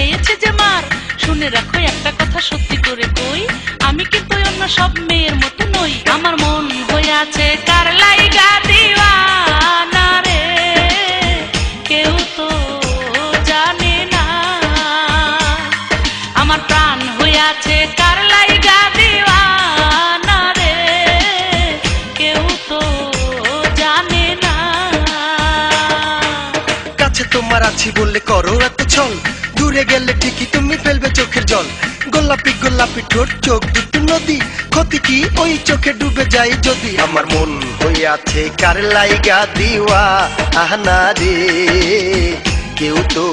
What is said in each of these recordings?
খেয়েছে যে মার। শুনে রাখো একটা কথা সত্যি করে কই, আমি কিন্তু অন্য সব মেয়ের মতো নই। আমার মন হয়ে আছে কার লাইগা দিওয়ানা রে, কেউ তো জানে না। আমার প্রাণ হয়ে আছে কার লাইগা দিওয়ানা রে, কেউ তো জানে না। কাছে তোমার আছি বললে করো এত ছল, দূরে গেলে ঠিকই তুমি ফেলবে চোখের জল। গোলাপি গোলাপি ঠোঁট, চোখ দুটো নদী, ক্ষতি কি ওই চোখে ডুবে যাই যদি। আমার মন হয়ে আছে কার লাইগা দিওয়ানা রে, কেউ তো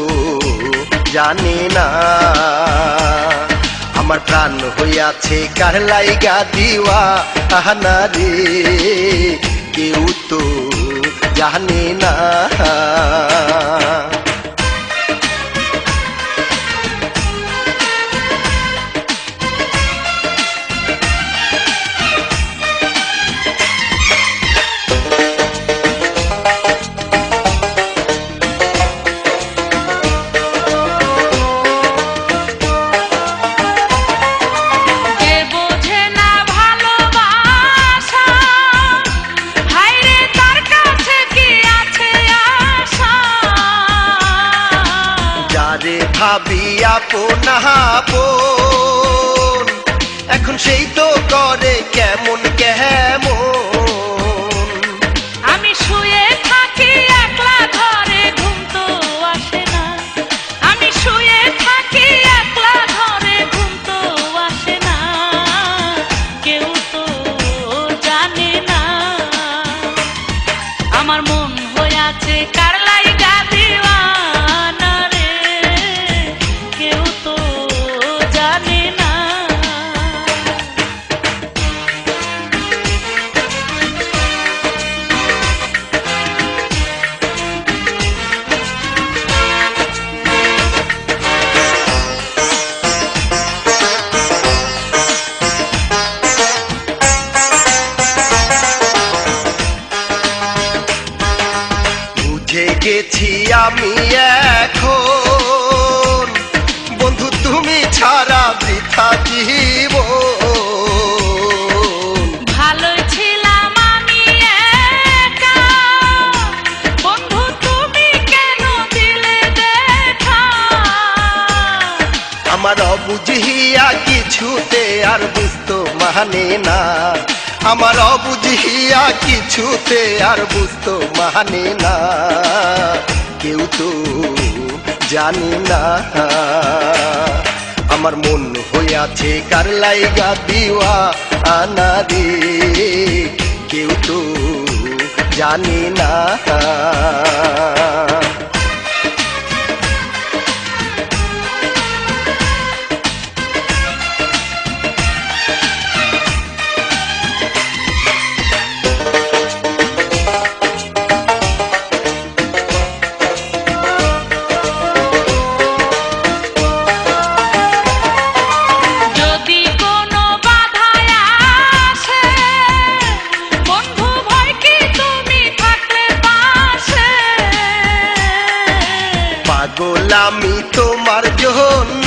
জানে না। আমার প্রাণ হয়ে আছে কার লাইগা দিওয়ানা রে, কেউ তো জানে না। ভাবি আপন আপন, এখন সেই তো করে কেমন কেমন। আমি শুয়ে থাকি একলা ঘরে, ঘুম তো আসে না। আমি শুয়ে থাকি একলা ঘরে, ঘুম তো আসে না। কেউ তো জানে না আমার মন হয়ে আছে কার লাইগা দিওয়ানা রে, কেউ তো জানে না। বুঝে গেছি আমি এখন, বন্ধু তুমি ছাড়া বৃথা জীবন। ভালোই ছিলাম আমি একা, বন্ধু তুমি কেন দিলে দেখা। আমার অবুঝিয়া কিছুতে আর বুঝতো মানে না, আমার অবুঝিয়া কিছুতে আর বুঝতো মানে না। কেউ তো জানি না আমার মন হয়ে আছে কার লাইগা দিওয়ানা রে, কেউ তো জানি না। যদি কোনো বাধায় আসে, বন্ধু ভয় কি তুমি থাকলে পাশে। পাগল আমি তোমার জন্য,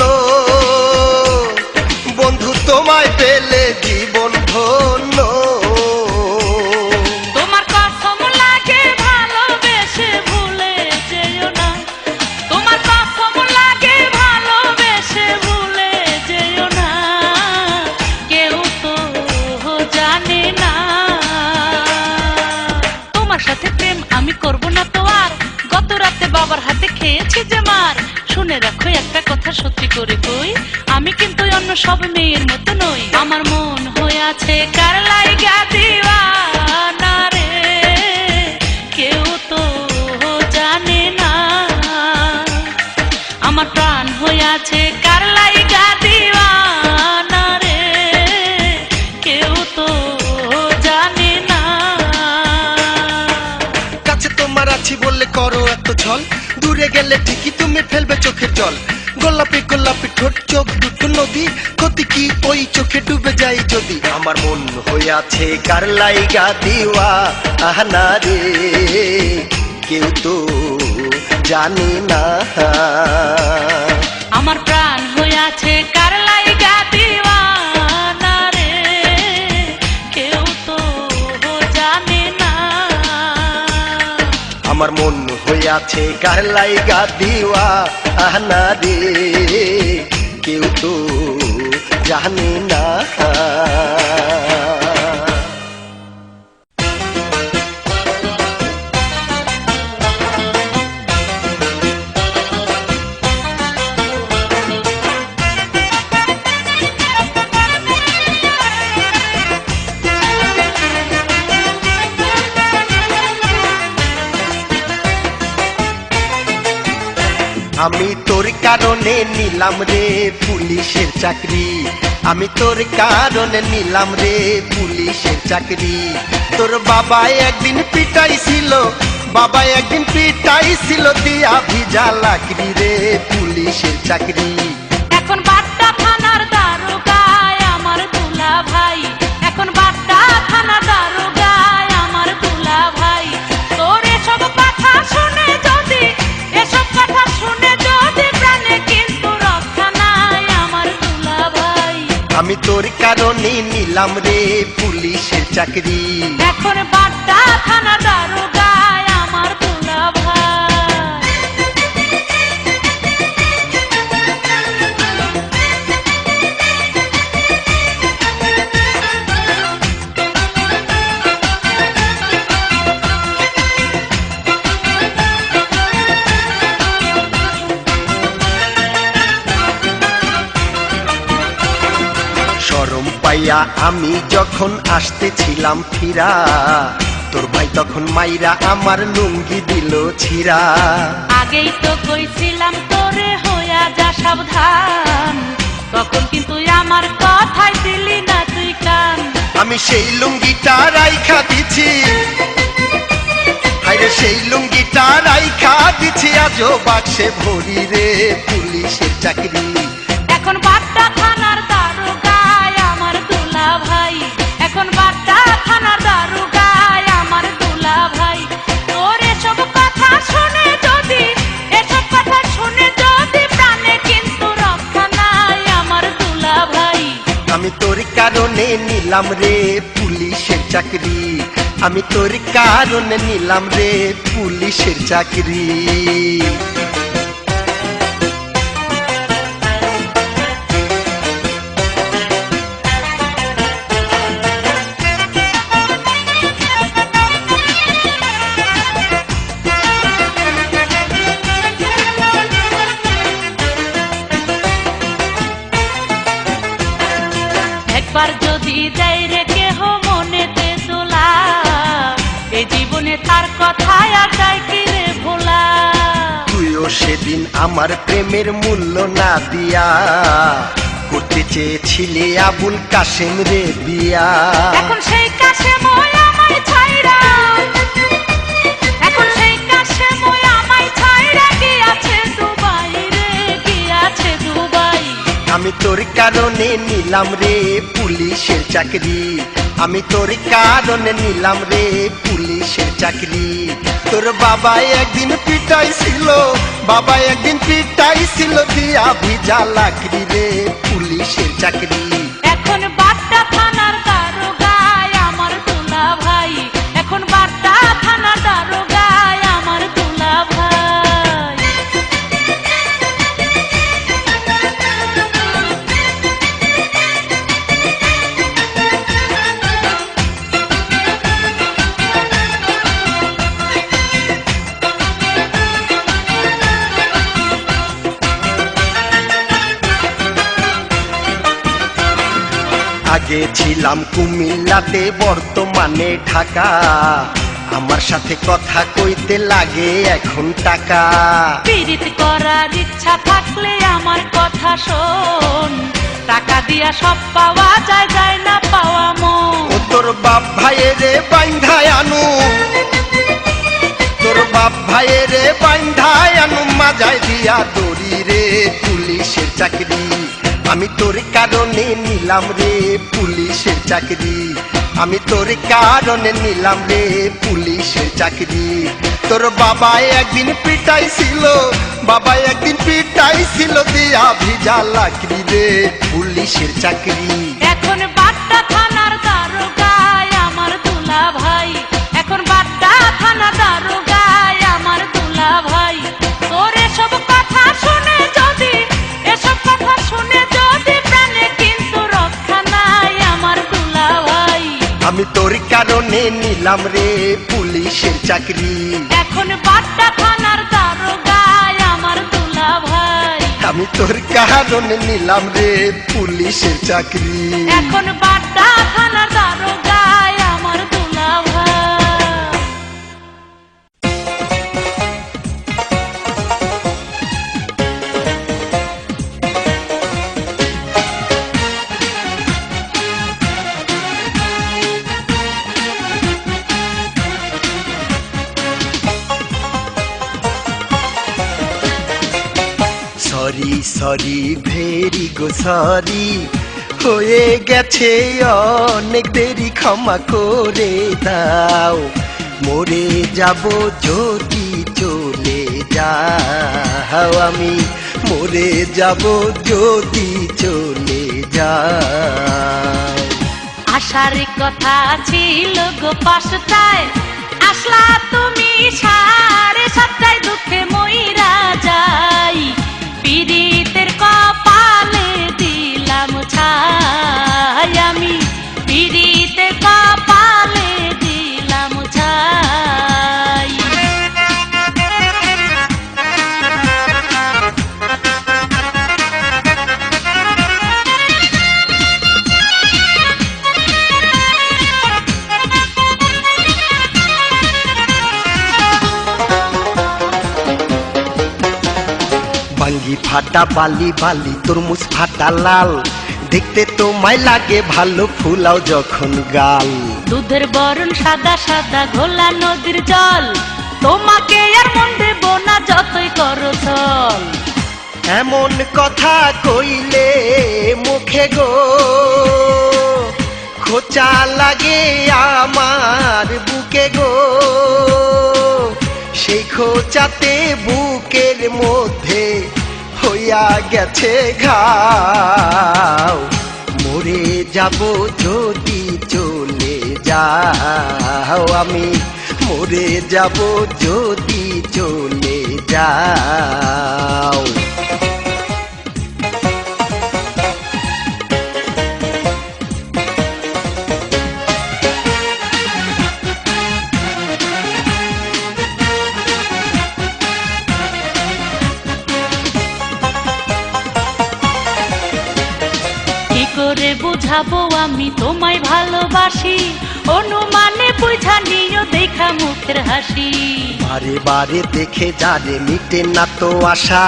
বন্ধু তোমায় পেলে জীবন ধন্য। তোমার কসম লাগে ভালোবেসে ভুলে যেও না, তোমার কসম লাগে ভালোবেসে ভুলে যেও না। কেউ তো জানে না তোমার সাথে প্রেম আমি করব না তো আর, গত রাতে বাবার হাতে খেয়েছি যে মার। শুনে রাখো একটা কথা সত্যি করে কই, আমি কিন্তু অন্য সব মেয়ের মতো নই। আমার মন হয়ে আছে কার লাইগা দিওয়ানা রে, কেউ তো জানে না। আমার প্রাণ হয়ে আছে কার লাইগা দিওয়ানা রে, কেউ তো জানে না। কাছে তোমার আছি বললে করো এত ছল, দূরে গেলে ঠিকই তুমি ফেলবে চোখের জল। গোলাপি গোলাপি ঠোঁট, চোখ দুটো নদী, ক্ষতি কি ওই চোখে ডুবে যাই যদি। আমার মন হয়ে আছে কার লাইগা দিওয়ানা রে, কেউ তো জানি না। আমার হইয়াছে কার লাইগা দিওয়ানা রে, কেউ তো জানে না। আমার মন হইয়াছে কার লাইগা দিওয়ানা রে, কেউ তো জানে না। আমি তোর কারণে নিলাম রে পুলিশের চাকরি, আমি তোর কারণে নিলাম রে পুলিশের চাকরি। তোর বাবা একদিন পিটাইছিল, বাবা একদিন পিটাইছিল, দিয়া ভিজা লাকড়ি রে পুলিশের চাকরি। এখন বাড্ডা থানার দারোগায় আমার দুলা ভাই, এখন বাড্ডা থানার দারোগায় আমার দুলা ভাই। তোর এসব কথা শুনে যদি, এসব কথা শুনে যদি প্রাণে কিন্তু রক্ষা নাই আমার দুলা ভাই। আমি তোর কারণে নিলাম রে পুলিশের চাকরি, এখন বাড্ডা থানার দারোগায় আমার দুলা ভাই। শরম পাইয়া আমি যখন আসতেছিলাম ফিরা, তোর ভাই তখন মাইরা আমার লুঙ্গি দিল ছিঁড়া। আগেই তো কইছিলাম তোরে হইয়া যা সাবধান, তখন কিন্তু আমার কথাই দিলি না তুই কান। আমি সেই লুঙ্গিটা রাইখা দিছি, আরে সেই লুঙ্গিটা রাইখা দিছি, আজও বাক্সে ভরি রে পুলিশের চাকরি। এখন বাড্ডা থানার দারোগায় আমার দুলা ভাই, এখন বাড্ডা থানার দারোগায় আমার দুলা ভাই। তোর এসব কথা শুনে যদি, এসব কথা শুনে যদি প্রাণে কিন্তু রক্ষা নাই আমার দুলা ভাই। আমি তোর কারণে নিলাম রে পুলিশের চাকরি, আমি তোর কারণে নিলাম রে পুলিশের চাকরি। একবার যদি দেয় রে কেহ মনেতে দোলা, এই জীবনে তার কথায় আর যায় কি রে ভোলা। তুইও সেদিন আমার প্রেমের মূল্য না দিয়া করতে চেয়েছিলি আবুল কাশেম রে বিয়া। এখন সেই কাশেম আমায় ছাইরা, এখন সেই কাশেম আমায় ছাইরা গিয়াছে দুবাই রে, গিয়াছে দুবাই। আমি তোর কারণে নিলাম রে পুলিশের চাকরি, আমি তোর কারণে নিলাম রে পুলিশের চাকরি। তোর বাবা একদিন পিটাইছিল, বাবা একদিন পিটাইছিল, দিয়া ভিজা লাকড়ি রে পুলিশের চাকরি। এখন বাড্ডা থানার দারোগায় আমার দুলা ভাই, এখন বাড্ডা থানার দারোগায় আমার দুলা ভাই। আগে ছিলাম কুমিল্লাতে, বর্তমানে ঢাকা, আমার সাথে কথা কইতে লাগে এখন টাকা। পীড়িত করার ইচ্ছা থাকলে আমার কথা শোন, টাকা দিয়া সব পাওয়া যায়, যায় না পাওয়া মন। ও তোর বাপ ভাইয়েরে বাইন্ধায় আনু, তোর বাপ ভাইয়েরে বাইন্ধায় আনু, মাজায় দিয়া দড়ি রে পুলিশের চাকরি। আমি তোর কারণে নিলাম রে পুলিশের চাকরি, আমি তোর কারণে নিলাম রে পুলিশের চাকরি। তোর বাবা একদিন পিটাইছিল, বাবা একদিন পিটা চাইছিল দিয়া ভিজা লাকড়ি রে পুলিশের চাকরি। এখন বাড্ডা থানার দারোগায় আমার দুলা ভাই, এখন বাড্ডা থানা দারোগায় আমার দুলা ভাই। তোর এসব কথা শুনে যদি, এসব কথা শুনে যদি প্রাণে কিন্তু রক্ষা নাই আমার দুলা ভাই। আমি তোর কারণে নিলাম রে পুলিশের চাকরি। এখন বাড্ডা থানার দারোগায় আমার দুলা ভাই, আমি তোর কারণে নিলাম রে পুলিশের চাকরি। এখন বাড্ডা থানার দারোগায় আমার দুলা ভাই। সরি সরি ভেরি গো সরি, হয়ে গেছে অনেক দেরি, ক্ষমা করে দাও। মরে যাব যদি চলে যাও, আমি মরে যাব যদি চলে যাও। আশার কথা ছিল গো পাঁচটায়, আসলা তুমি 7:30 দুঃখে মইরা যাই। পীড়িতের কপালে দিলাম ছাই, আমি পীড়িতের কপালে দিলাম ছাই। বাঙ্গি ফাটা বালি বালি তরমুজ ফাটা লাল, দেখতে তোমায় লাগে ভালো, ফুলাও যখন গাল। দুধের বরণ সাদা সাদা ঘোলা নদীর জল, তোমাকে আর মন দেব না যতই করো চল। এমন কথা কইলে মুখে গো খোঁচা লাগে আমার বুকে গো, সেই খোঁচাতে বুকের মধ্যে হইয়া গেছে ঘাও। মরে যাব যদি চলে যাও, আমি মরে যাব যদি চলে যাও। কি করে বুঝাবো আমি তোমায় ভালোবাসি, অনুমানে বুঝা নিও দেখা মুখের হাসি। বারে বারে দেখে যারে মিটে না তো আশা,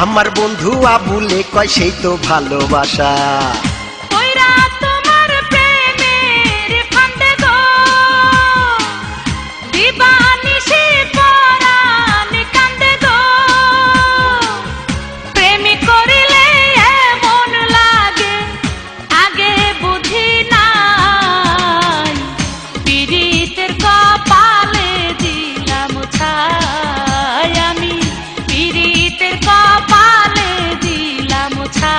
আমার বন্ধু আবুলে কয় সেই তো ভালোবাসা। কইরা তোমার প্রেমের ফান্দে গো, দিবানিশি পরাণ কান্দে গো। প্রেমী করিলে এমন লাগে আগে বুঝি নাই, পীড়িতের কপালে দিলাম ছাই, আমি পীড়িতের কপালে দিলাম ছাই।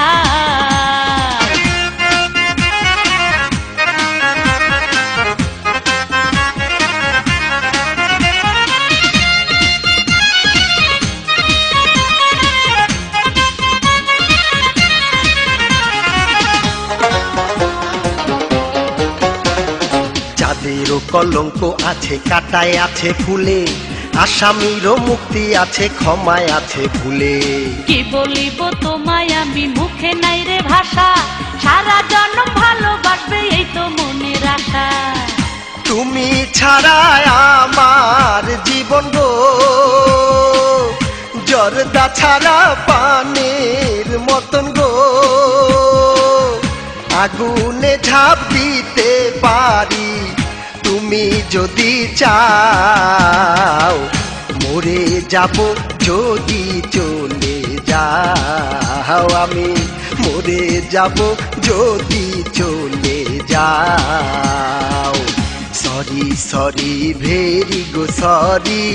যাদেরও কলঙ্ক আছে কাটায় আছে ফুলে, আসামিরও মুক্তি আছে ক্ষমায় আছে ভুলে। কি বলিব তোমায় আমি মুখে নাই রে ভাষা, সারা জন্ম ভালোবাসবে এই তো মনের আশা। তুমি ছাড়া আমার জীবন গো জর্দা ছাড়া পানির মতন গো, আগুনে ঝাঁপ দিতে পারি তুমি যদি চাও। মরে যাব যদি চলে যাও, আমি মরে যাব যদি চলে যাও। সরি সরি ভেরি গো সরি,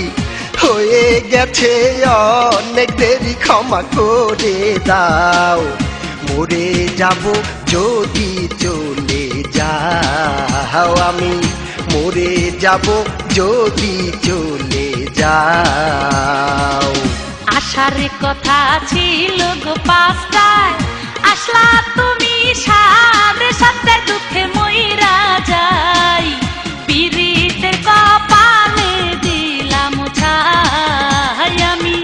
হয়ে গেছে অনেক দেরি, ক্ষমা করে দাও। মরে যাব যদি চলে যাও, আমি মরে যাব যদি চলে যাও। আসার কথা ছিল গো 5টায়, আসলা তুমি 7:30 দুঃখে মইরা যাই। পিরিতের কপালে দিলাম ছাই, আমি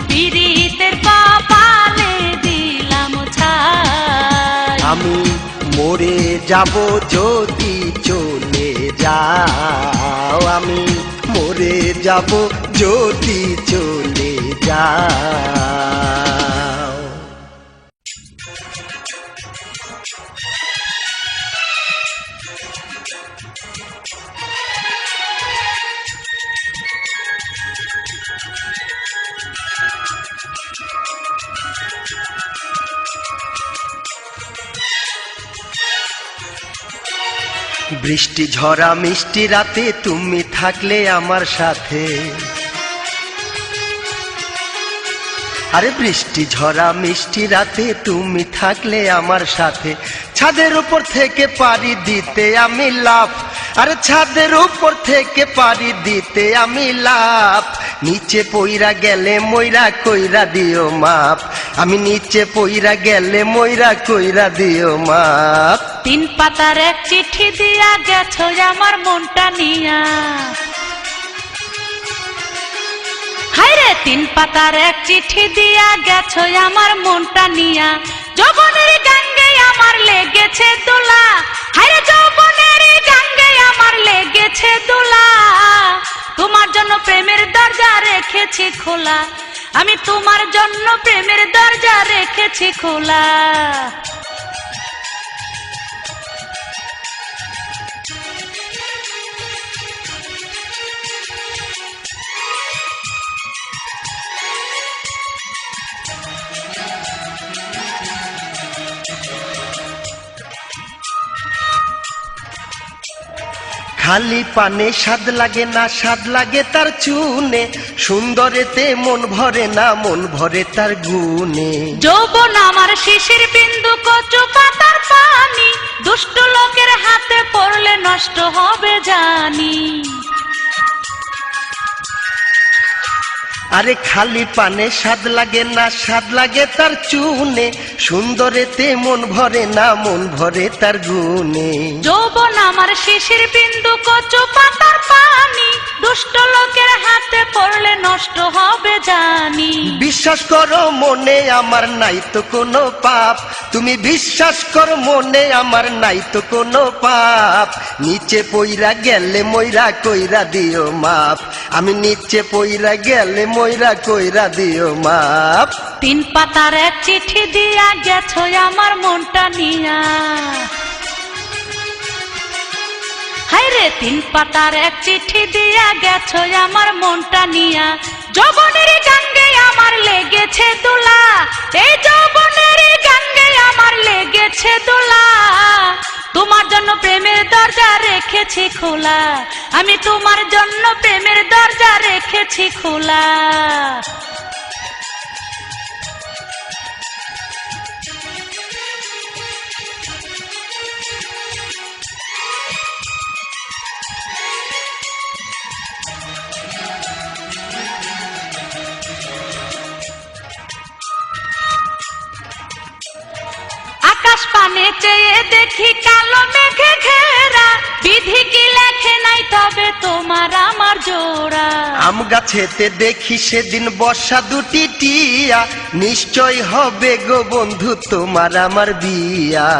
পিরিতের কপালে দিলাম ছাই। আমি মরে যাব যদি চলে যাও, আমি মরে যাব যদি চলে যাও। বৃষ্টি ঝরা মিষ্টি রাতে তুমি থাকলে আমার সাথে, আরে বৃষ্টি ঝরা মিষ্টি রাতে তুমি থাকলে আমার সাথে। ছাদের উপর থেকে পাড়ি দিতে আমি লাফ, আরে ছাদের উপর থেকে পাড়ি দিতে আমি লাফ। নিচে পইরা গেলে মইরা কইরা দিও মাপ, আমি নিচে পইরা গেলে মইরা কইরা দিও মাপ। 3 পাতার এক চিঠি দিয়া গেছো আমার মনটা নিয়া, হায়রে 3 পাতার এক চিঠি দিয়া গেছো আমার মনটা নিয়া। যৌবনের গাঙ্গে আমার লেগেছে দোলা, হায়রে যৌবনের গাঙ্গে আমার লেগেছে দোলা। তোমার জন্য প্রেমের দরজা রেখেছি খোলা, আমি তোমার জন্য প্রেমের দরজা রেখেছি খোলা। খালি পানে স্বাদ লাগে না, স্বাদ লাগে তার চুনে। সুন্দরেতে মন ভরে না, মন ভরে তার গুণে। যৌবন আমার শিশির বিন্দু কচু পাতার পানি, দুষ্ট লোকের হাতে পড়লে নষ্ট হবে জানি। আরে খালি পানে স্বাদ লাগে না, স্বাদ লাগে তার চুনে। সুন্দরেতে মন ভরে না, মন ভরে তার গুণে। যৌবন আমার শিশির বিন্দু কচু পাতার পানি, দুষ্ট লোকের হাতে পড়লে নষ্ট হবে জানি। বিশ্বাস করো মনে আমার নাই তো কোনো পাপ, তুমি বিশ্বাস করো মনে আমার নাই তো কোনো পাপ। নিচে পইরা গেলে মইরা কইরা দিও মাপ, আমি নিচে পইরা গেলে মইরা কইরা দিও মাপ। 3 পাতার এক চিঠি দিয়া গেছো আমার মনটা নিয়া, হায়রে 3 পাতার এক চিঠি দিয়া গেছো আমার মনটা নিয়া। যৌবনের গাঙ্গে আমার লেগেছে দোলা, এই যৌবনের গাঙ্গে আমার লেগেছে দোলা। তোমার জন্য প্রেমের দরজা রেখেছি খোলা, আমি তোমার জন্য প্রেমের দরজা রেখেছি খোলা। আকাশ পানে চেয়ে দেখি কালো মেঘে ঘেরা, বিধি কি লেখে নাই তবে তোমার আমার জোড়া। আম গাছেতে দেখি সেদিন বর্ষা দুটি টিয়া, নিশ্চয় হবে গো বন্ধু তোমার আমার বিয়া।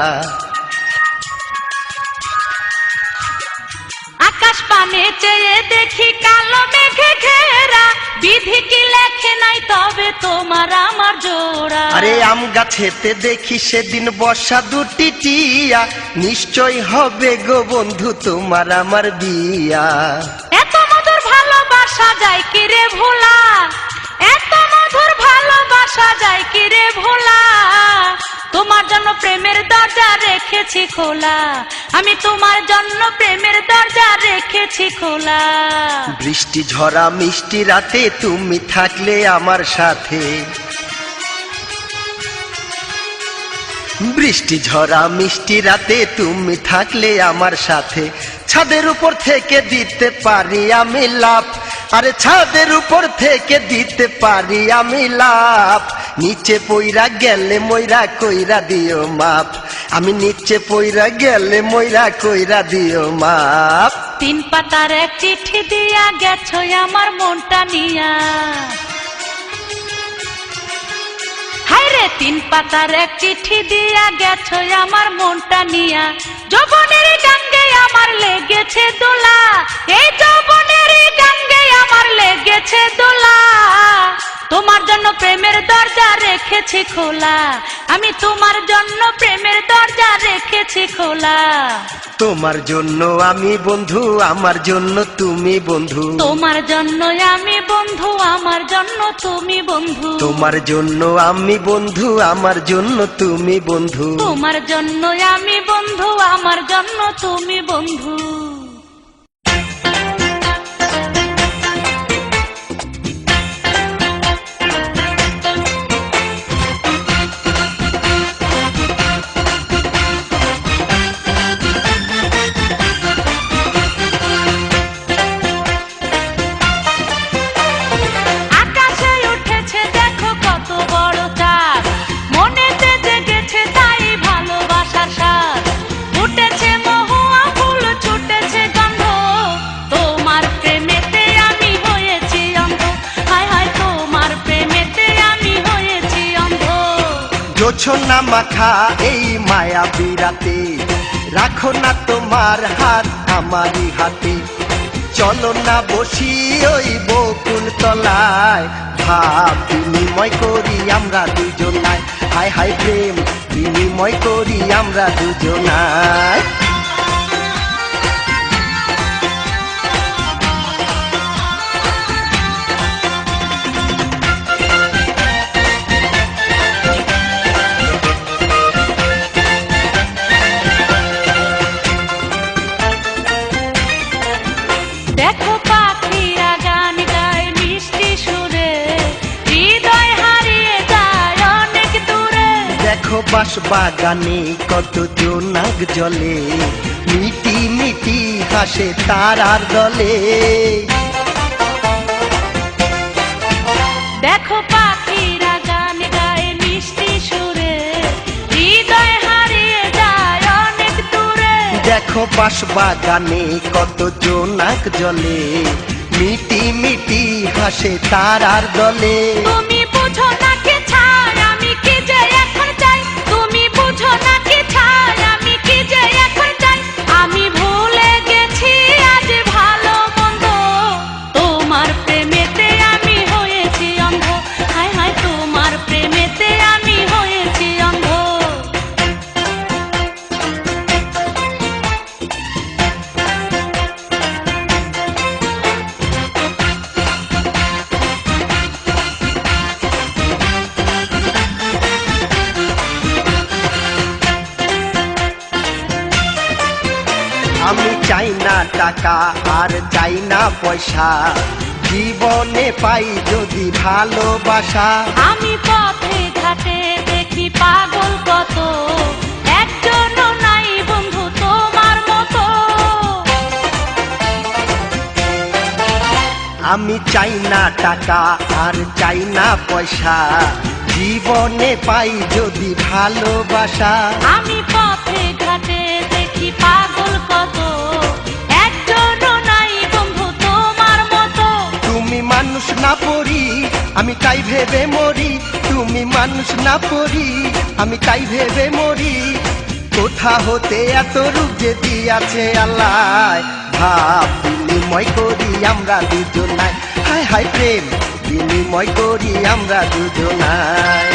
আকাশ পানে চেয়ে দেখি কালো মেঘে ঘেরা, বিধি কি লেখে নাই তবে তোমার আমার জোড়া। আরে আম গাছেতে দেখি সেদিন বর্ষা দুটি টিয়া, নিশ্চয় হবে গো বন্ধু তোমার আমার বিয়া। এত মধুর ভালোবাসা যায় কি রে ভোলা, এত মধুর ভালোবাসা যায় কি রে ভোলা। তোমার জন্য প্রেমের দরজা রেখেছি খোলা, আমি তোমার জন্য প্রেমের দরজা রেখেছি খোলা। বৃষ্টি ঝরা মিষ্টি রাতে তুমি থাকলে আমার সাথে, বৃষ্টি ঝরা মিষ্টি রাতে তুমি থাকলে আমার সাথে, ছাদের উপর থেকে দিতে পারি আমি লাভ, আরে ছাদের উপর থেকে দিতে পারি আমি লাভ, নিচে পইরা গেলে ময়রা কইরা দিও মাপ, আমি নিচে পইরা গেলে ময়রা কইরা দিও মাপ। 3 পাতার এক চিঠি দিয়া গেছো আমার মনটা নিয়া, হায়রে 3 পাতার এক চিঠি দিয়া গেছো আমার মনটা নিয়া, যৌবনের গাঙ্গে আমার লেগেছে দোলা, এই যৌবনের গাঙ্গে আমার লেগেছে দোলা। তোমার জন্য প্রেমের দরজা রেখেছি খোলা, আমি তোমার জন্য প্রেমের দরজা রেখেছি খোলা। তোমার জন্য আমি বন্ধু, আমার জন্য তুমি বন্ধু, তোমার জন্য আমি বন্ধু, আমার জন্য তুমি বন্ধু, তোমার জন্য আমি বন্ধু, আমার জন্য তুমি বন্ধু, তোমার জন্য আমি বন্ধু, আমার জন্য তুমি বন্ধু। আকাশে উঠেছে দেখো কত বড় চাঁদ, মনেতে জেগেছে তাই ভালোবাসার স্বাদ, ফুটেছে মহুয়া ফুল ছুটেছে গন্ধ, তোমার প্রেমেতে আমি হয়েছি অন্ধ, হায় হায় তোমার প্রেমেতে আমি হয়েছি অন্ধ। জোছনা মাখা এই মায়া বিরাতে, রাখো না তোমার হাত আমারই হাতে, চলো না বসি ওই বকুল তলায়, ভাব বিনিময় করি আমরা দুজনায়, হায় হায় প্রেম বিনিময় করি আমরা দুজনায়। দেখো পাখিরা গান গায় মিষ্টি সুরে, হৃদয় হারিয়ে যায় অনেক দূরে। দেখো বাঁশ বাগানে কত জোনাক জলে, মিটি মিটি হাসে তারার দলে, দেখো পাখিরা গান গায় মিষ্টি সুরে, হৃদয় হারিয়ে যায় অনেক দূরে। দেখো বাঁশ বাগানে কত জোনাক জলে, মিটি মিটি হাসে তারার দলে, তুমি বুঝো না কি ছাই আমি কি যে এখন চাই, তুমি বুঝো না কি ছাই আমি কি যে এখন চাই, আমি ভুলে গেছি আজ ভালো মন্দ, তোমার প্রেমেতে আমি হয়েছি অন্ধ, হায় হায় তোমার প্রেমেতে আমি হয়েছি অন্ধ। আমি চাই না টাকা আর চাই না পয়সা, জীবনে পাই যদি ভালোবাসা, আমি পথে ঘাটে দেখি পাগল কত, একজনও নাই বন্ধু তোমার মতো। আমি চাই না টাকা আর চাই না পয়সা, জীবনে পাই যদি ভালোবাসা, আমি পথে ঘাটে দেখি পাগল কত, একজনও নাই বন্ধু তোমার মতো। তুমি মানুষ না পড়ি আমি তাই ভেবে মরি, তুমি মানুষ না পড়ি আমি তাই ভেবে মরি, কোথা হতে এত রূপ যে দিয়াছে আল্লাহ, ভাব বিনিময় করি আমরা দুজনায়, হায় হায় প্রেম বিনিময় করি আমরা দুজনায়।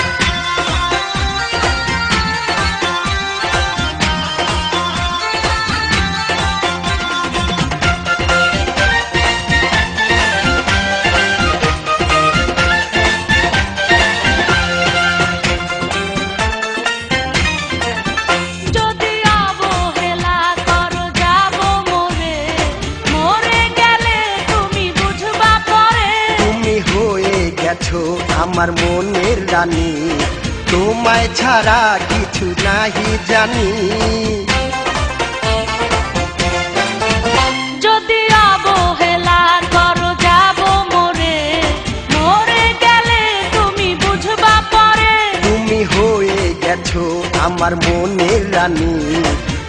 গেছো আমার মনের রানী, তোমায় ছাড়া কিছু নাহি জানি। যদি অবহেলা করো যাব মরে, মরে গেলে তুমি বুঝবা পরে। তুমি হয়ে গেছো আমার মনের রানী,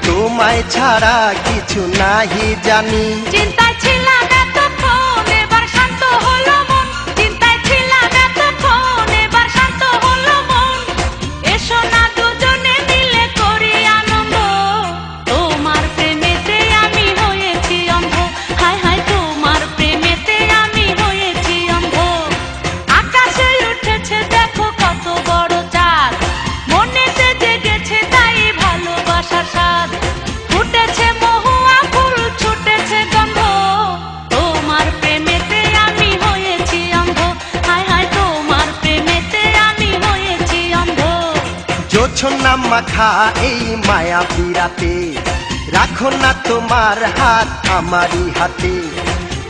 তোমায় ছাড়া কিছু নাহি জানি। চিন্তায় ছিলাম এতক্ষণ, এবার শান্ত হলো মন। চিন্তায় ছিলাম এতক্ষণ, এবার শান্ত হলো মন। এসো না দুজনে মিলে করি আনন্দ, তোমার প্রেমেতে আমি হয়েছি অন্ধ। হায় হায় তোমার প্রেমেতে আমি হয়েছি অন্ধ। আকাশে উঠেছে দেখো কত বড় চাঁদ, মনেতে জেগেছে তাই ভালোবাসার স্বাদ। ফুটেছে মহুয়া ফুল, ছুটেছে গন্ধ, তোমার প্রেমেতে আমি হয়েছি অন্ধ। হায় হায় তোমার প্রেমেতে আমি হয়েছি অন্ধ। জোছনা মাখা এই মায়া পিরাতে, রাখো না তোমার হাত আমারই হাতে।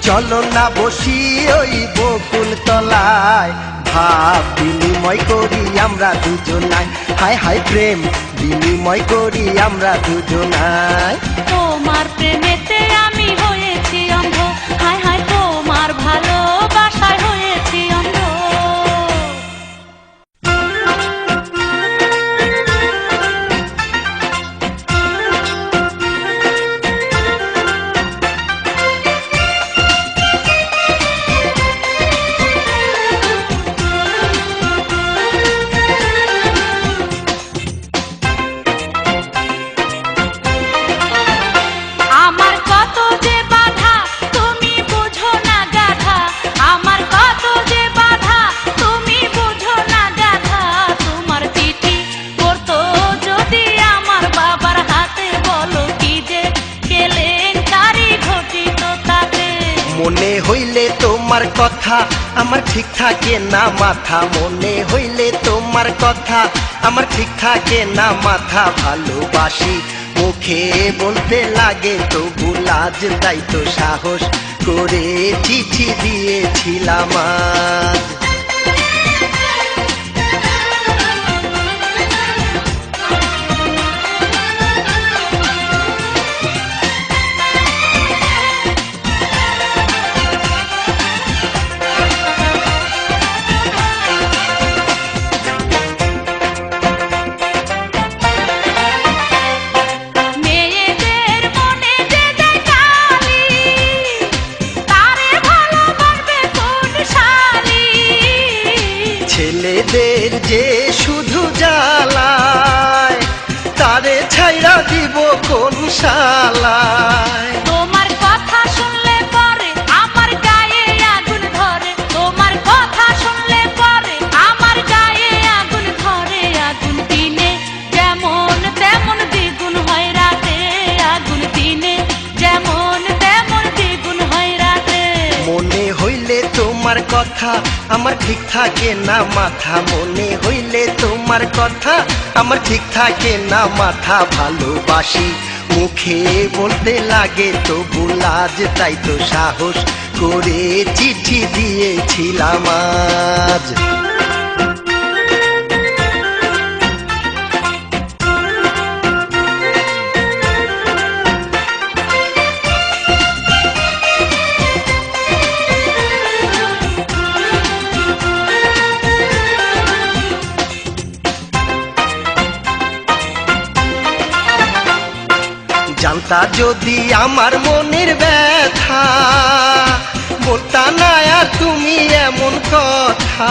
চলো না বসি ওই বকুল তলায়, ভাব বিনিময় করি আমরা দুজনায়। হায় হায় প্রেম বিনিময় করি আমরা দুজনায়। তোমার প্রেমেতে আমি হয়েছি অন্ধ। হায় হায় তোমার ভালোবাসায় হয়েছি অন্ধ। আমার কত যে বাধা তুমি বুঝো না গাধা, আমার কত যে বাধা তুমি বুঝো না গাধা। তোমার চিঠি পড়তো যদি আমার বাবার হাতে, বলো কি যে কেলেঙ্কারি ঘটিত তাতে। মনে হইলে তোমার কথা আমার ঠিক থাকে না মাথা, মনে হইলে তোমার কথা আমার ঠিক থাকে না মাথা। ভালোবাসি মুখে বলতে লাগে তবু লাজ, তাই তো সাহস করে চিঠি দিয়েছিলাম আজ। মেয়েদের মনে যে যায় কালি, তারে ভালোবাসবে কোন শালি। ছেলেদের যে শুধু জ্বালায়, তারে ছাইরা দিব কোন শালায়। তোমার কথা শুনলে পরে আমার গায়ে আগুন ধরে, তোমার কথা শুনলে পরে আমার গায়ে আগুন ধরে। আগুন দিনে যেমন তেমন দ্বিগুণ হয় রাতে, আগুন দিনে যেমন তেমন দ্বিগুণ হয় রাতে। মনে হইলে তোমার কথা আমার ঠিক থাকে না মাথা, মনে হইলে তোমার কথা আমার ঠিক থাকে না মাথা। ভালোবাসি মুখে বলতে লাগে তবু লাজ, তাই তো সাহস করে চিঠি দিয়েছিলাম আজ। জানতা যদি আমার মনের ব্যথা, বলতা না আর তুমি এমন কথা।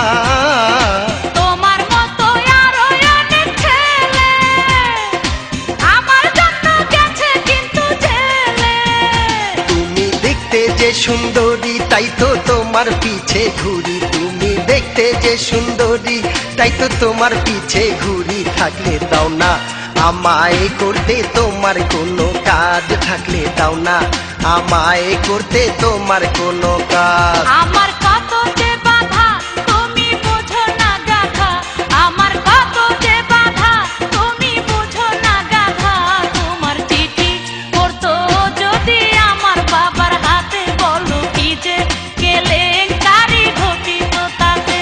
তোমার মতো আরো অনেক ছেলে আমার জন্য গেছে কিন্তু জেলে। তুমি দেখতে যে সুন্দরী তাই তো তোমার পিছে ঘুরি, তুমি দেখতে যে সুন্দরী তাই তো তোমার পিছে ঘুরি। থাকলে দাও না আমায় করতে তোমার কোনো কাজ, থাকলে দাও না আমায় করতে তোমার কোনো কাজ। আমার কত যে বাধা তুমি বুঝো না গাধা, আমার কত যে বাধা তুমি বুঝো না গাধা। তোমার চিঠি পড়তো যদি আমার বাবার হাতে, বলো কি যে কেলেঙ্কারি ঘটিত তাতে।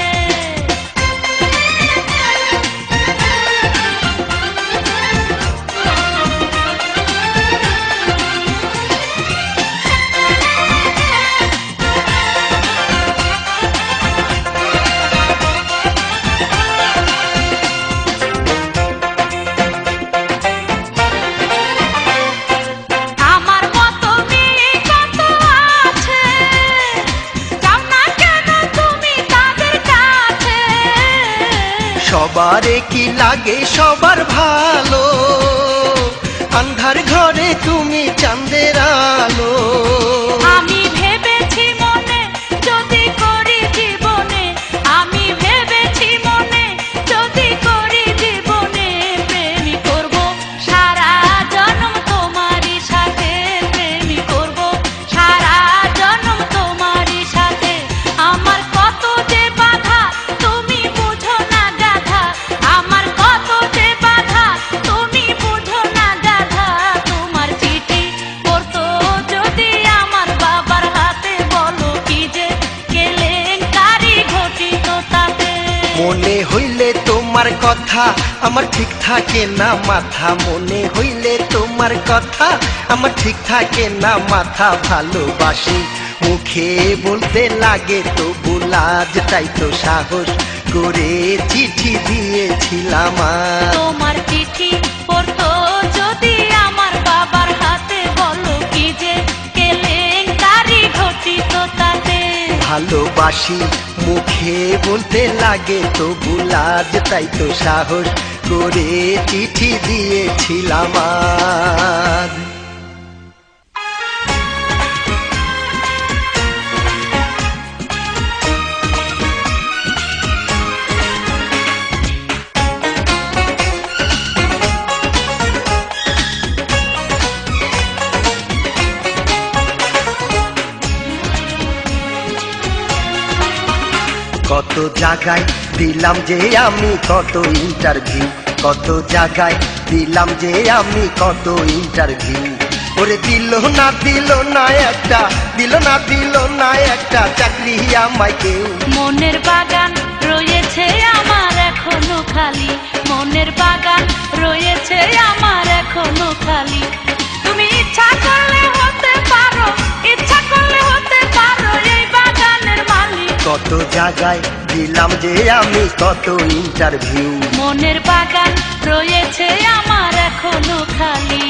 সবারে কি লাগে সবার ভালো, আন্ধার ঘরে তুমি চাঁদের আলো। আমি ভেবেছি মনে যদি করি জীবনে, আমি ভেবেছি মনে যদি করি জীবনে, প্রেমী করব সারা জন্ম তোমারই সাথে, প্রেমী করব সারা জন্ম তোমারই সাথে। আমার কত যে বাধা তুমি বুঝো না গাধা, আমার কত যে বাধা তুমি বুঝো না গাধা। তোমার চিঠি পড়তো যদি আমার বাবার হাতে, বলো কি যে কেলেঙ্কারি ঘটিত তাতে। মনে হইলে তোমার কথা আমার ঠিক থাকে না মাথা, মনে হইলে তোমার কথা আমার ঠিক থাকে না মাথা। ভালোবাসি মুখে বলতে লাগে তবু লাজ, তাই তো সাহস করে চিঠি দিয়েছিলাম আজ। তোমার চিঠি পড়তো যদি আমার বাবার হাতে, বলো কি যে কেলেঙ্কারি ঘটিত তাতে। ভালোবাসি মুখে বলতে লাগে তবু লাজ, তাই তো সাহস করে চিঠি দিয়েছিলাম আজ। কত জায়গায় দিলাম যে আমি কত ইন্টারভিউ, কত জায়গায় দিলাম যে আমি কত ইন্টারভিউ। ওরে দিল না একটা, দিল না একটা চাকরি আমায় কেউ। মনের বাগান রয়েছে আমার এখনো খালি, মনের বাগান রয়েছে আমার এখনো খালি। তুমি ইচ্ছা করলে হতে পারো, ইচ্ছা করলে হতে পারো এই বাগানের মালিক। কত জায়গায় দিলাম যে আমি কত ইন্টারভিউ। মনের বাগান রয়েছে আমার এখনো খালি।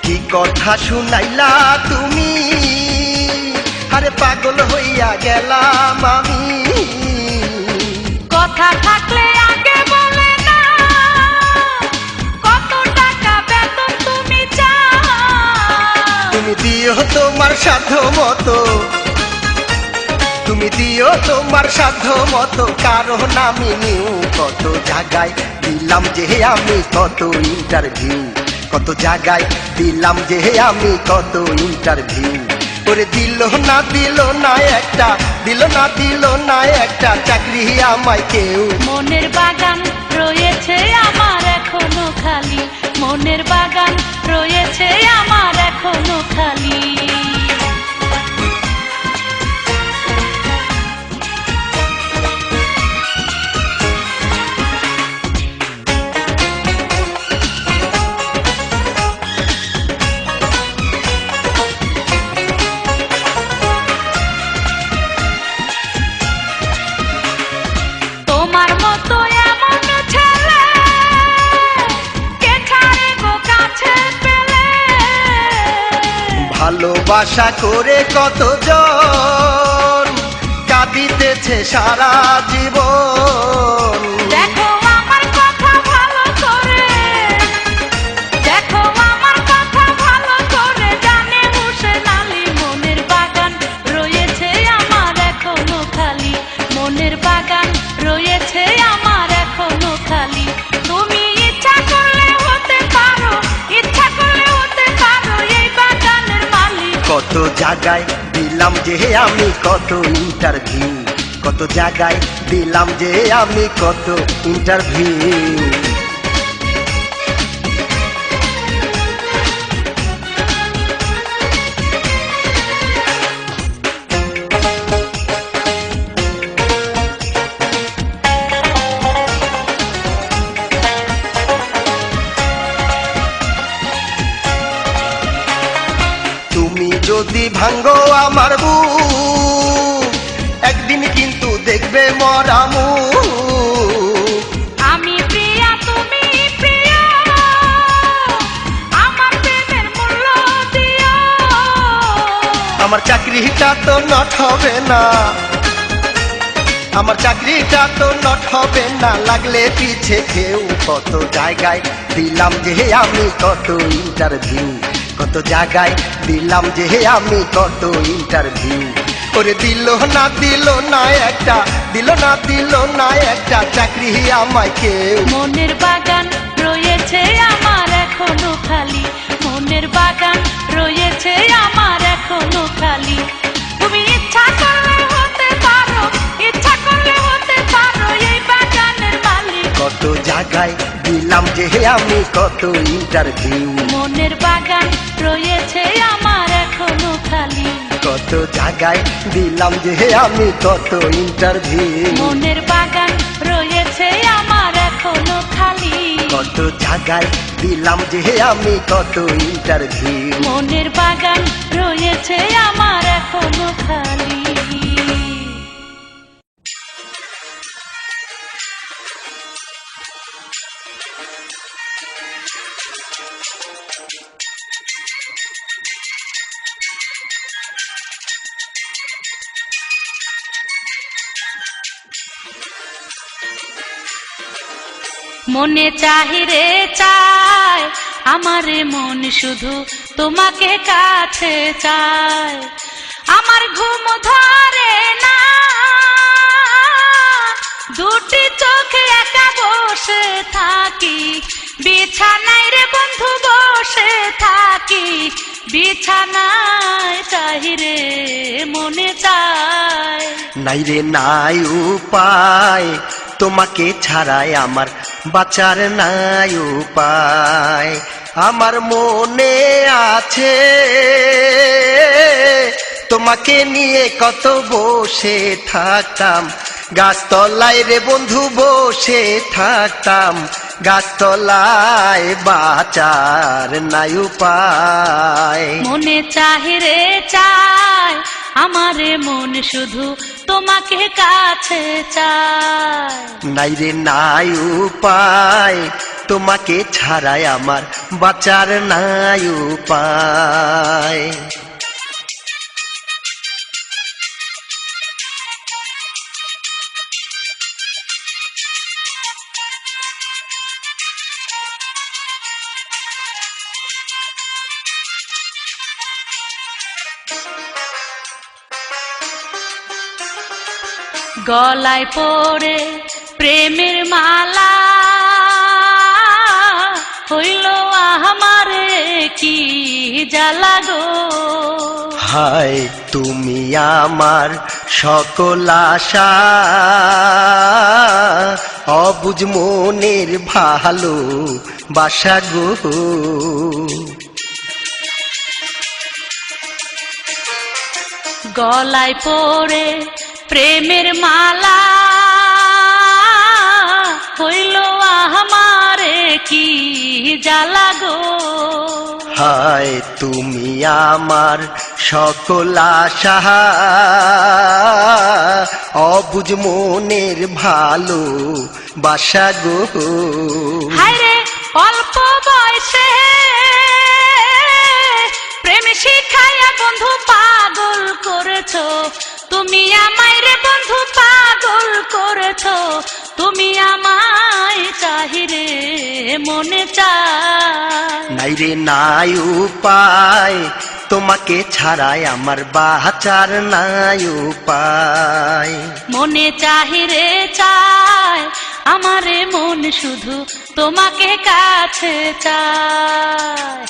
কি কথা শুনাইলা তুমি, আরে পাগল হইয়া গেলাম আমি। কথা থাকলে আগে বলে না, কত টাকা বেতন তুমি চাও। তুমি দিও তোমার সাধ্য মতো, তুমি দিও তোমার সাধ্য মতো, কারণ আমি নিউ। কত জায়গায় দিলাম যে আমি কত ইন্টারভিউ, কত জায়গায় দিলাম যে আমি কত ইন্টারভিউ। ওরে দিল না একটা, দিল না একটা চাকরি আমায় কেউ। মনের বাগান রয়েছে আমার এখনো খালি, মনের বাগান রয়েছে আমার এখনো খালি। তোমার মতো এমন ছেলে কে ছাড়ে গো কাছে পেলে। ভালোবাসা করে কতজন কাঁদিতেছে সারা জীবন। দেখো আমার কথা ভালো করে, দেখো আমার কথা ভালো করে, জানে হোসেন আলী। মনের বাগান রয়েছে আমার এখনো খালি, মনের বাগান রয়েছে আমার এখনো খালি। তুমি ইচ্ছা করলে হতে পারো, ইচ্ছা করলে হতে পারো এই বাগানের মালিক। কত জায়গায় দিলাম যে আমি কত ইন্টারভিউ, কত জায়গায় দিলাম যে আমি কত ইন্টারভিউ। যদি ভাঙ্গো আমার বুক একদিন কিন্তু দেখবে মরা মুখ। আমি প্রিয়া তুমি প্রিয়া, আমার প্রেমের মূল্য দিও। আমার চাকরিটা তো নট হবে না, আমার চাকরিটা তো নট হবে না, লাগলে পিছে কেউ। কত জায়গায় দিলাম যে আমি কত ইন্টারভিউ, কত জায়গায় দিলাম যে আমি কত ইন্টারভিউ। করে দিল না একটা, দিল না একটা চাকরি আমায় কেউ। মনের বাগান রয়েছে আমার এখনো খালি, মনের বাগান রয়েছে আমার এখনো খালি। তুমি ইচ্ছা করলে হতে পারো, ইচ্ছা করলে হতে পারো এই বাগানের মালিক। কত জায়গায় দিলাম যে আমি কত ইন্টারভিউ, মনের বাগান রয়েছে আমার এখনো খালি, কত জায়গায় দিলাম যে আমি কত ইন্টারভিউ। মনের বাগান রয়েছে আমার এখনো খালি, কত জায়গায় দিলাম যে আমি কত ইন্টারভিউ। মনের বাগান রয়েছে আমার এখনো খালি। মনে চাহিরে চায় আমারে মন শুধু তোমাকে কাছে চায়। আমার ঘুম ধরে না, দুটি চোখে একা বসে থাকি, বিছানায় রে বন্ধু বসে থাকি, বিছানায় চাহিরে মনে চায়। নাই রে নাই উপায়, তোমাকে ছাড়াই আমার বাঁচার নাই উপায়। আমার মনে আছে তোমাকে নিয়ে কত বসে থাকতাম, গাছতলায় রে বন্ধু বসে থাকতাম, গাছতলায় বাঁচার নাই উপায়। মনে চাহিরে চায় আমারে মন শুধু তোমাকে কাছে চায়। নাই রে নাই উপায়, তোমাকে ছাড়াই আমার বাঁচার নাই উপায়। গলায় পড়ে প্রেমের মালা হইল আমারে কি জ্বালা গো। হায় তুমি আমার সকল আশা, অবুঝ মনের ভালো বাসা গো। গলায় পড়ে প্রেমের মালা হইল আমারে কি জ্বালা গো। হায় তুমি আমার সকল আশা, অবুঝ মনের ভালো বাসা গো। হায় রে অল্প বয়সে প্রেম শিখাইয়া বন্ধু পাগল করেছো, তুমি আমায় রে বন্ধু পাগল করেছো। তুমি আমায় চাহিরে মনে চায়। নাই রে নাই উপায়, তোমাকে ছাড়াই আমার বাঁচার নাই উপায়। মনে চাহিরে চায় আমারে মন শুধু তোমাকে কাছে চায়।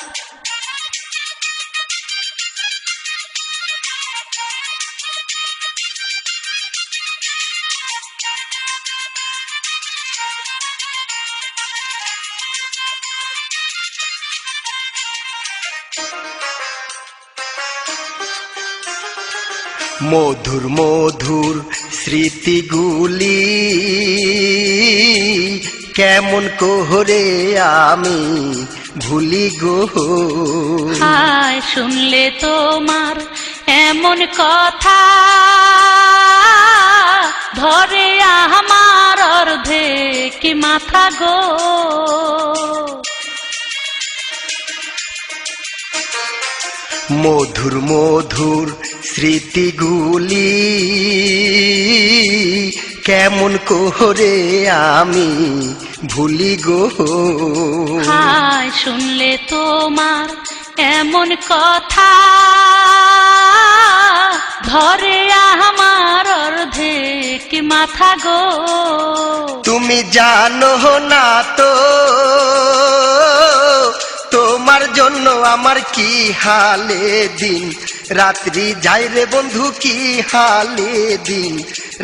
মধুর মধুর স্মৃতিগুলি কেমন করে আমি ভুলি গো। হায় শুনলে তোমার এমন কথা, ধরে আমার অর্ধেক মাথা গো। মধুর মধুর স্মৃতিগুলি কেমন করে আমি ভুলি গো। হায় শুনলে তোমার এমন কথা, ধরে আমার অর্ধেক মাথা গো। তুমি জানো না তো তোমার জন্য আমার কি হালে দিন রাত্রি যায় রে বন্ধু, কি হালে দিন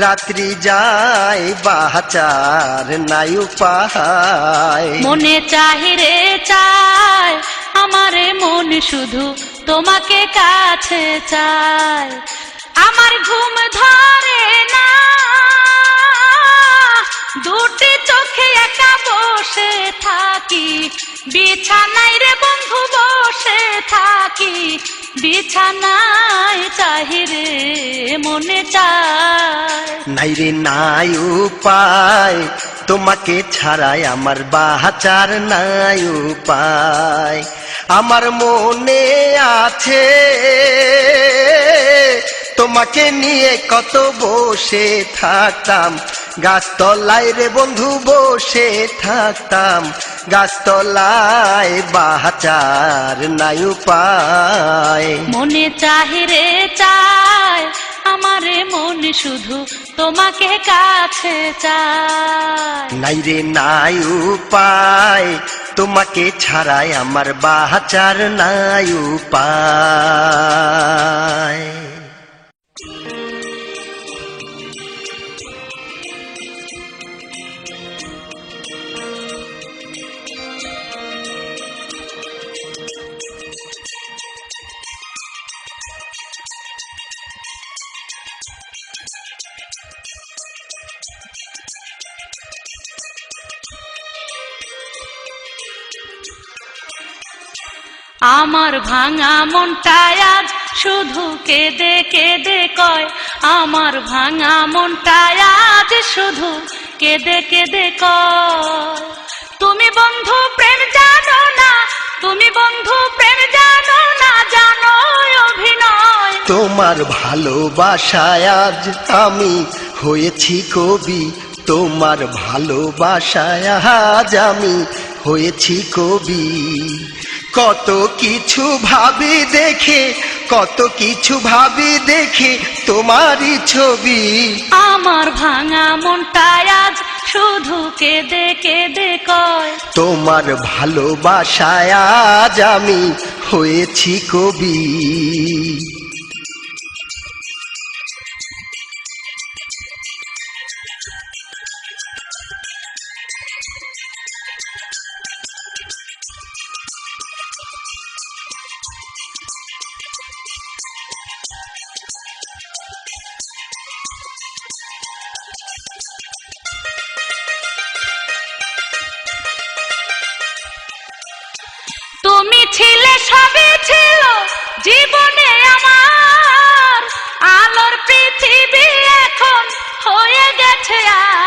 রাত্রি যায়, বাঁচার নাই উপায়। মনে চাহি রে চায় আমারে মন শুধু তোমাকে কাছে চায়। আমার ঘুম ধরে না, দুটি চোখে একা বসে থাকি, বিছানায় রে বন্ধু বসে থাকি, বিছানায় চাহি রে মনে চায়। নাই রে নাই উপায়, তোমাকে ছাড়াই আমার বাঁচার নাই উপায়। আমার মনে আছে তোমাকে নিয়ে কত বসে থাকতাম গাছতলায় রে বন্ধু, বসে থাকতাম গাছতলায়, বাঁচার নাই উপায়। মনে চাহি রে চায় আমারে মন শুধু তোমাকে কাছে চায়। নাই রে নাই উপায়, তোমাকে ছাড়াই আমার বাঁচার নাই উপায়। আমার ভাঙা মনটায় আজ শুধু কেঁদে কেঁদে কয়, আমার ভাঙা মনটায় আজ শুধু কেঁদে কেঁদে কয়। তুমি বন্ধু প্রেম জানো না, তুমি বন্ধু প্রেম জানো না, জানো অভিনয়। তোমার ভালোবাসায় আজ আমি হয়েছি কবি, তোমার ভালোবাসায় আজ আমি হয়েছি কবি। কত কিছু ভাবি দেখে, কত কিছু ভাবি দেখে তোমারই ছবি। আমার ভাঙা মনটায় আজ শুধু কেঁদে কেঁদে কয়, তোমার ভালোবাসায় আজ আমি হয়েছি কবি। তুমি ছিলে সবই ছিল জীবনে আমার, আলোর পৃথিবী এখন হয়ে গেছে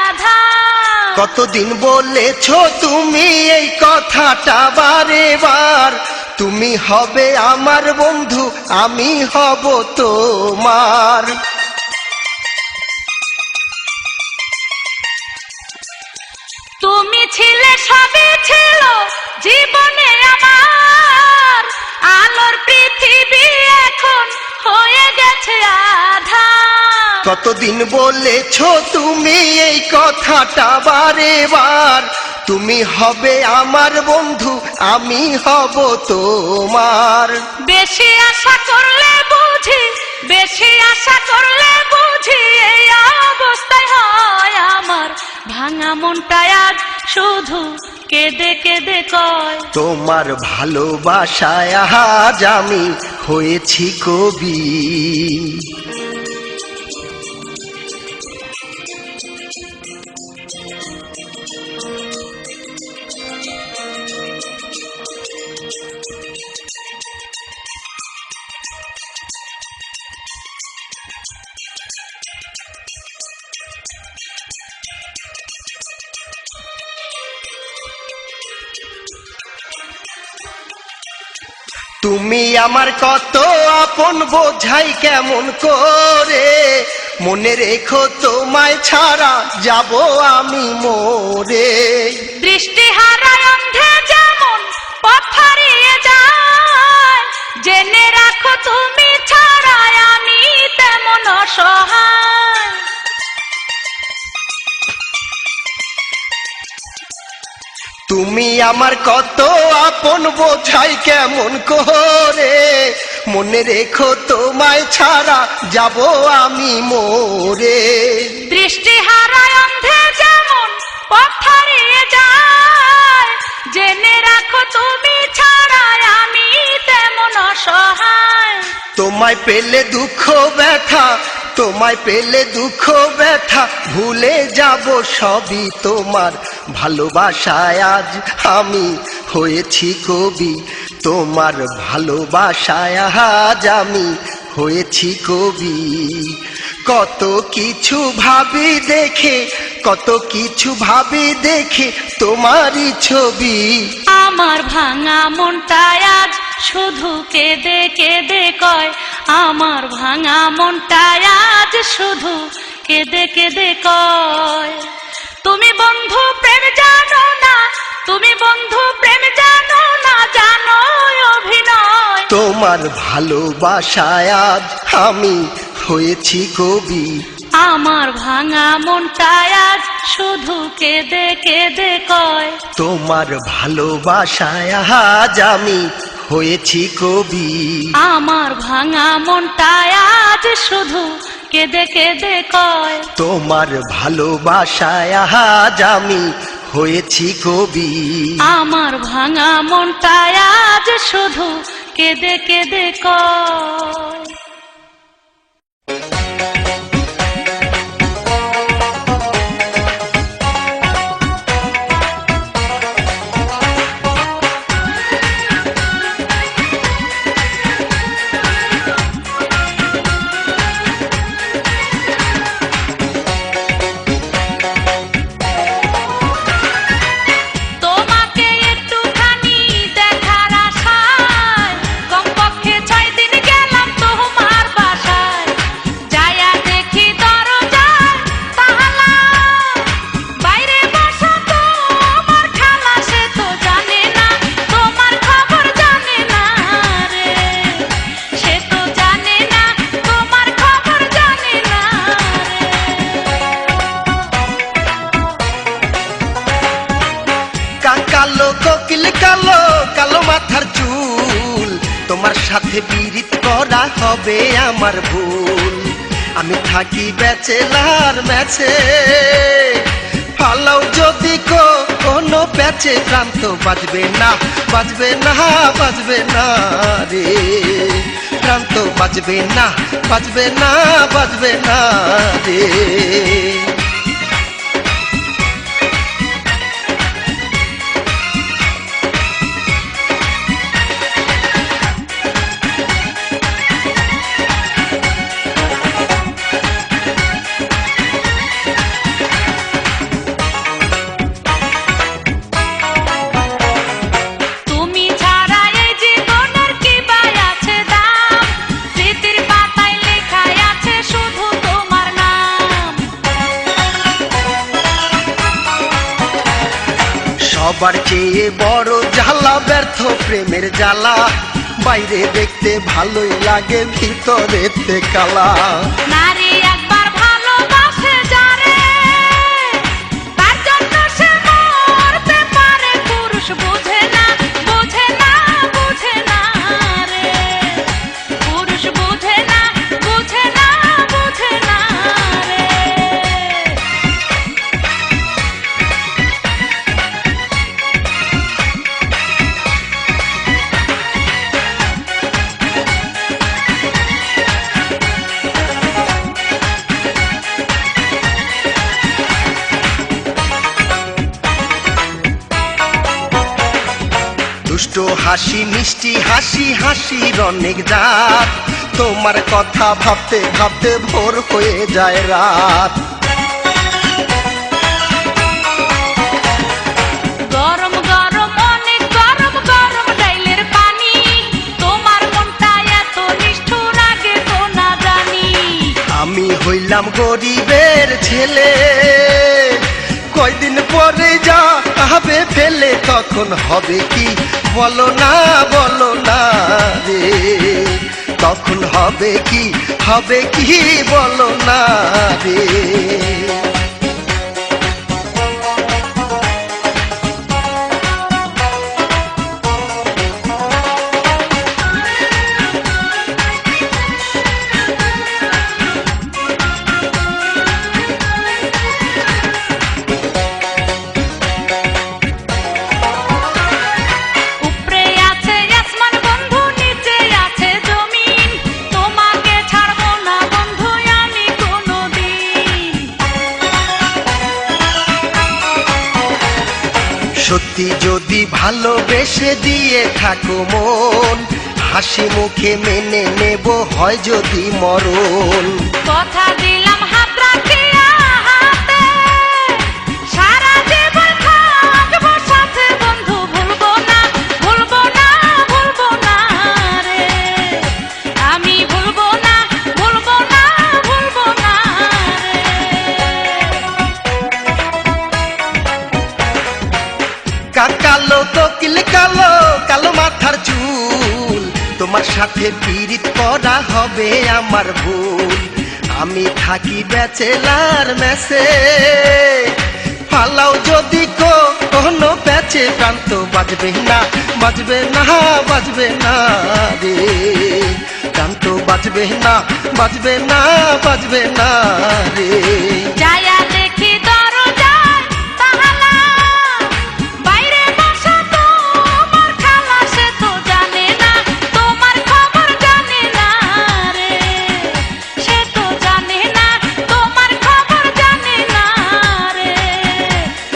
আধার। কতদিন বলেছ তুমি এই কথাটা বারে বার, তুমি হবে আমার বন্ধু, আমি হব তোমার। তুমি ছিলে সবই ছিল জীবনে আমার, আলোর পৃথিবী এখন হয়ে গেছে আধার। কতদিন বলেছ তুমি এই কথাটা বারে বার, তুমি হবে আমার বন্ধু, আমি হব তোমার। বেশি আশা করলে বুঝি, বেশি আশা করলে বুঝি এই অবস্থায় হয় আমার। ভাঙা মনটায় আজ শুধু কেঁদে কেঁদে কয়, তোমার ভালোবাসায় আজ আমি হয়েছি কবি। তুমি আমার কত আপন বোঝাই কেমন করে, মনে রেখো তোমায় ছাড়া যাব আমি মরে। দৃষ্টি হারায় অন্ধে যেমন পথ হারিয়ে যায়, জেনে রাখো তুমি ছাড়া আমি তেমন অসহায়। তুমি আমার কত আপন বোঝাই কেমন করে, মনে রেখো তোমায় ছাড়া যাব আমি মরে। দৃষ্টি হারায় অন্ধে যেমন পথ হারিয়ে যায়, জেনে রাখো তুমি ছাড়া আমি তেমন অসহায়। তোমায় পেলে দুঃখ ব্যথা, তোমায় পেলে দুঃখ ব্যথা ভুলে যাব সবই তোমার ভালোবাসায়। আজ আমি হয়েছি কবি, তোমার ভালোবাসায় আজ আমি হয়েছি কবি। কত কিছু ভাবি দেখে, কত কিছু ভাবি দেখে তোমারই ছবি। আমার ভাঙা মনটায় আজ শুধু কেঁদে কেঁদে কয়, আমার ভাঙা মনটায় আজ শুধু কেঁদে কেঁদে কয়। তুমি বন্ধু প্রেম জানো না, তুমি বন্ধু প্রেম জানো না, জানো অভিনয়। তোমার ভালোবাসায় আজ আমি হয়েছি কবি। আমার ভাঙা মনটায় আজ শুধু কেঁদে কেঁদে কয়, তোমার ভালোবাসায় আজ আমি হয়েছি কবি। আমার ভাঙা মনটায় আজ শুধু কেঁদে কেঁদে কয়। তোমার ভালোবাসায় আজ আমি হয়েছি কবি। আমার ভাঙা মনটায় আজ শুধু কেঁদে কেঁদে কয়। তোমাকে একটুখানি দেখার আশায় কমপক্ষে 6 দিন গেলাম তোমার বাসায়। যায়া দেখি দরজায় তালা, বাইরে বসা তোমার খালা, সে তো জানে না তোমার খবর জানে না রে, সে তো জানে না তোমার খবর জানে না রে। কালো কোকিল কালো, কালো মাথার চুল, তোমার সাথে পীড়িত করা হবে আমার ভুল। আমি থাকি ব্যাচেলার ম্যাচে, ফালাও যদি কোনো প্যাচে, প্রাণ তো বাজবে না, বাজবে না, বাজবে না রে, প্রাণ তো বাজবে না, বাজবে না, বাজবে না রে। তুমি ছাড়া এই জীবনের কি বাই আছে দাম, স্মৃতির পাতায় লেখাই আছে শুধু তোমার নাম। সবার চেয়ে বড় জ্বালা ব্যর্থ প্রেমের জ্বালা, বাইরে দেখতে ভালোই লাগে ভিতরেতে কালা। নারী একবার ভালোবাসে যারে, তার জন্য সে মরতে পারে, পুরুষ বুঝে না, বুঝে না, বুঝে না রে, পুরুষ বুঝে না, বুঝে না, বুঝে না রে। দুষ্ট হাসি মিষ্টি হাসি, হাসির অনেক জাত, তোমার কথা ভাবতে ভাবতে ভোর হয়ে যায় রাত। গরম গরম অনেক গরম গরম ডাইলের পানি, হইলাম গরিবের ছেলে, কয়দিন পরে যা হবে ফেলে, তখন হবে কি বলো না রে, তখন হবে কি বলো না রে। সত্যি যদি ভালোবেসে দিয়ে থাকো মন, হাসি মুখে মেনে নেব হয় যদি মরণ। কথা দিলাম হাত রাখিয়া হাতে, সারা জীবন থাকবো সাথে বন্ধু, ভুলবো না রে, আমি ভুলবো না রে। কালো কোকিল কালো কালো মাথার চুল, তোমার সাথে পীড়িত করা হবে আমার ভুল। আমি থাকি ব্যাচেলার মেসে, পালাও যদি কোনো প্যাচে, প্রাণ তো বাজবে না রে, প্রাণ তো বাজবে না রে। যায়া দেখি দরজায় তালা, বাইরে বসা তোমার খালা, সে তো জানে না তোমার খবর জানে না রে, সে তো জানে না তোমার খবর জানে না রে।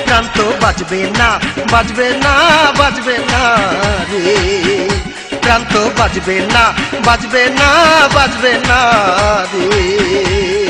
প্রাণ তো বাজবে না রে, প্রাণ তো বাজবে না রে।